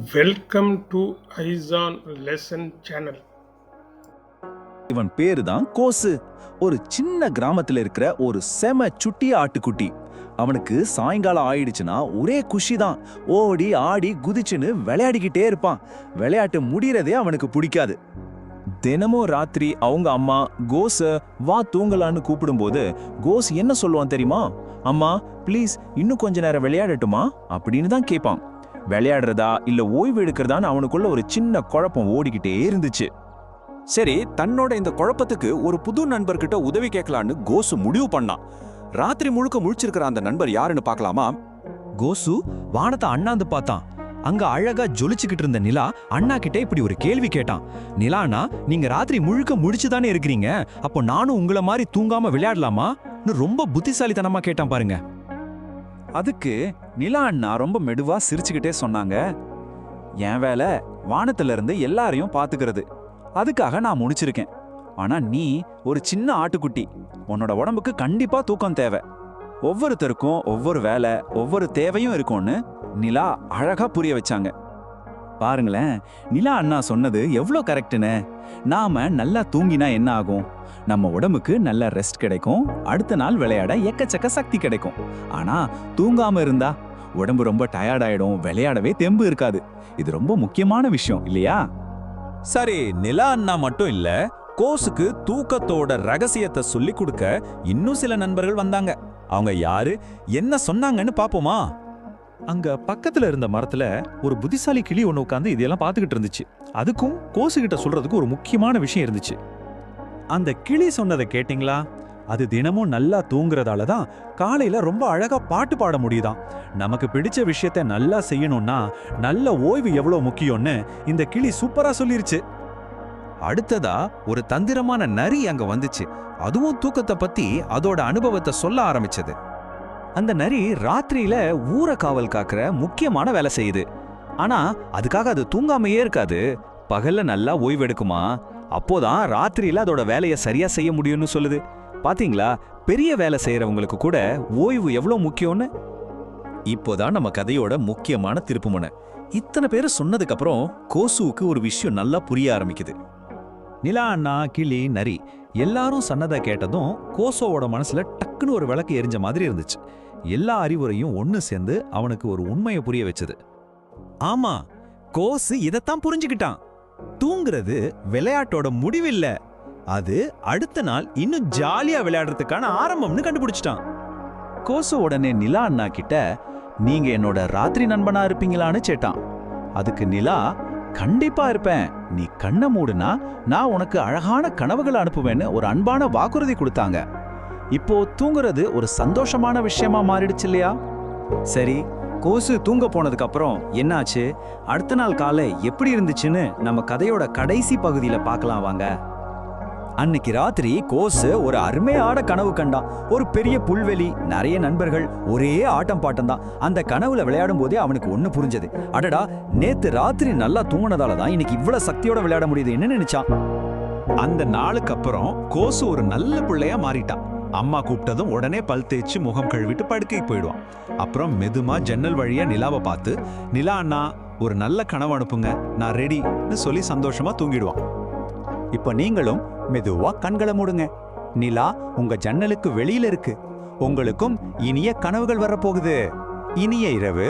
Welcome to Eshan lesson channel. இவன் பேரு தான் கோசு. ஒரு சின்ன கிராமத்துல இருக்கிற ஒரு செம சுட்டிய ஆட்டுக்குட்டி. அவனுக்கு சாயங்காலம் ஆயிடுச்சுன்னா ஒரே குஷி தான். ஓடி ஆடி குதிச்சுன்னு விளையாடிக்கிட்டே இருப்பான். விளையாட்டு முடியறதே அவனுக்கு பிடிக்காது. தினமும் ராத்திரி அவங்க அம்மா கோஸ வா தூங்கலான்னு கூப்பிடும்போது கோஸ் என்ன சொல்லுவான் தெரியுமா? அம்மா ப்ளீஸ் இன்னும் கொஞ்ச நேரம் விளையாடட்டுமா அப்படின்னு தான் கேட்பான். விளையாடுறதா இல்ல ஓய்வு எடுக்கிறதான்னு அவனுக்குள்ள ஒரு சின்ன குழப்பம் ஓடிக்கிட்டே இருந்துச்சு. சரி, தன்னோட இந்த குழப்பத்துக்கு ஒரு புது நண்பர்கிட்ட உதவி கேட்கலான்னு கோசு முடிவு பண்ணான். ராத்திரி முழுக்க முழிச்சிருக்கிற அந்த நண்பர் யாருன்னு பார்க்கலாமா? கோசு வானத்தை அண்ணாந்து பார்த்தான். அங்க அழகா ஜொலிச்சுக்கிட்டு இருந்த நிலா அண்ணா கிட்ட இப்படி ஒரு கேள்வி கேட்டான். நிலாண்ணா, நீங்க ராத்திரி முழுக்க முடிச்சுதானே இருக்கிறீங்க, அப்போ நானும் உங்களை மாதிரி தூங்காம விளையாடலாமா? ரொம்ப புத்திசாலித்தனமா கேட்டான் பாருங்க. அதுக்கு நிலா அண்ணா ரொம்ப மெதுவா சிரிச்சுக்கிட்டே சொன்னாங்க, என் வேலை வானத்துல இருந்து எல்லாரையும் பாத்துக்கிறது. அதுக்காக நான் முடிச்சிருக்கேன். ஆனா நீ ஒரு சின்ன ஆட்டுக்குட்டி, உன்னோட உடம்புக்கு கண்டிப்பா தூக்கம் தேவை. ஒவ்வொருத்தருக்கும் ஒவ்வொரு வேலை ஒவ்வொரு தேவையும் இருக்கும்னு நிலா அழகா புரிய வச்சாங்க. பாருங்களேன், நிலா அண்ணா சொன்னது எவ்வளோ கரெக்டுன்னு. நாம நல்லா தூங்கினா என்ன ஆகும்? நம்ம உடம்புக்கு நல்ல ரெஸ்ட் கிடைக்கும், அடுத்த நாள் விளையாட எக்கச்சக்க சக்தி கிடைக்கும். ஆனா தூங்காம இருந்தா உடம்பு ரொம்ப டயர்ட் ஆயிடும், விளையாடவே தெம்பு இருக்காது. இது ரொம்ப முக்கியமான விஷயம் இல்லையா? சரி, நிலா அண்ணா மட்டும் இல்ல, கோசுக்கு தூக்கத்தோட ரகசியத்தை சொல்லி கொடுக்க இன்னும் சில நண்பர்கள் வந்தாங்க. அவங்க யாரு, என்ன சொன்னாங்கன்னு பாப்போமா? அங்க பக்கத்துல இருந்த மரத்துல ஒரு புத்திசாலி கிளி ஒண்ணு உட்காந்து இதெல்லாம் பார்த்துக்கிட்டு இருந்துச்சு. அதுக்கும் கோசு கிட்ட சொல்றதுக்கு ஒரு முக்கியமான விஷயம் இருந்துச்சு. அந்த கிளி சொன்னதை கேட்டிங்களா? அது தினமும் நல்லா தூங்குறதால தான் காலையில ரொம்ப அழகா பாட்டு பாட முடியுதாம். நமக்கு பிடிச்ச விஷயத்த நல்லா செய்யணும்னா நல்ல ஓய்வு எவ்வளவு முக்கியம்னு இந்த கிளி சூப்பரா சொல்லிருச்சு. அடுத்ததா ஒரு தந்திரமான நரி அங்க வந்துச்சு. அதுவும் தூக்கத்தை பத்தி அதோட அனுபவத்தை சொல்ல ஆரம்பிச்சது. அந்த நரி ராத்திரியில ஊரை காவல் காக்குற முக்கியமான வேலை செய்யுது. ஆனா அதுக்காக அது தூங்காமையே இருக்காது. பகல்ல நல்லா ஓய்வு எடுக்குமா, அப்போதான் ராத்திரியில அதோட வேலையை சரியா செய்ய முடியும்னு சொல்லுது. பாத்தீங்களா, பெரிய வேலை செய்யறவங்களுக்கு கூட ஓய்வு எவ்வளவு முக்கியம்னு. இப்போதான் நம்ம கதையோட முக்கியமான திருப்புமுனை. இத்தனை பேர் சொன்னதுக்கு அப்புறம் கோசுவுக்கு ஒரு விஷயம் நல்லா புரிய ஆரம்பிக்குது. நிலா அண்ணா, கிளி, நரி எல்லாரும் சொன்னதை கேட்டதும் கோசோவோட மனசுல டக்குன்னு ஒரு விளக்கு எரிஞ்ச மாதிரி இருந்துச்சு. எல்லா அறிவுரையும் ஒன்னு சேர்ந்து அவனுக்கு ஒரு உண்மையை புரிய வச்சது. ஆமா, கோசு இதைத்தான் புரிஞ்சுக்கிட்டான். தூங்குறது விளையாட்டோட முடிவில்ல, அது அடுத்த நாள் இன்னும் ஜாலியா விளையாடுறதுக்கான ஆரம்பம்னு கண்டுபிடிச்சிட்டான். கோசு உடனே நிலா அண்ணா கிட்ட, நீங்க என்னோட ராத்திரி நண்பனா இருப்பீங்களான்னு கேட்டான். அதுக்கு நிலா, கண்டிப்பா இருப்பேன், நீ கண்ணை மூடுனா நான் உனக்கு அழகான கனவுகளை அனுப்புவேன்னு ஒரு அன்பான வாக்குறுதி கொடுத்தாங்க. இப்போ தூங்குறது ஒரு சந்தோஷமான விஷயமா மாறிடுச்சு இல்லையா? சரி, கோசு தூங்க போனதுக்கு அப்புறம் என்னாச்சு, அடுத்த நாள் காலை எப்படி இருந்துச்சுன்னு நம்ம கதையோட கடைசி பகுதியில பார்க்கலாம் வாங்க. அன்னைக்கு ராத்திரி கோசு ஒரு அருமையான கனவு கண்டான். ஒரு பெரிய புல்வெளி, நிறைய நண்பர்கள், ஒரே ஆட்டம் பாட்டம் தான். அந்த கனவுல விளையாடும் போதே அவனுக்கு ஒண்ணு புரிஞ்சது. அடடா, நேத்து ராத்திரி நல்லா தூங்கினதால தான் இன்னைக்கு இவ்வளவு சக்தியோட விளையாட முடியுதுன்னு நினைச்சான். அந்த நாளுக்கு அப்புறம் கோசு ஒரு நல்ல பிள்ளையா மாறிட்டான். அம்மா கூப்பிட்டதும் உடனே பல் தேய்ச்சி முகம் கழுவிட்டு படுக்கைக்கு போயிடுவான். அப்புறம் மெதுமா ஜன்னல் வழியா நிலாவை பார்த்து, நிலா அண்ணா ஒரு நல்ல கனவு அனுப்புங்க, நான் ரெடின்னு சொல்லி சந்தோஷமா தூங்கிடுவான். இப்ப நீங்களும் மெதுவா கண்களை மூடுங்க. நிலா உங்க ஜன்னலுக்கு வெளியில இருக்கு. உங்களுக்கும் இனிய கனவுகள் வரப்போகுது. இனிய இரவு.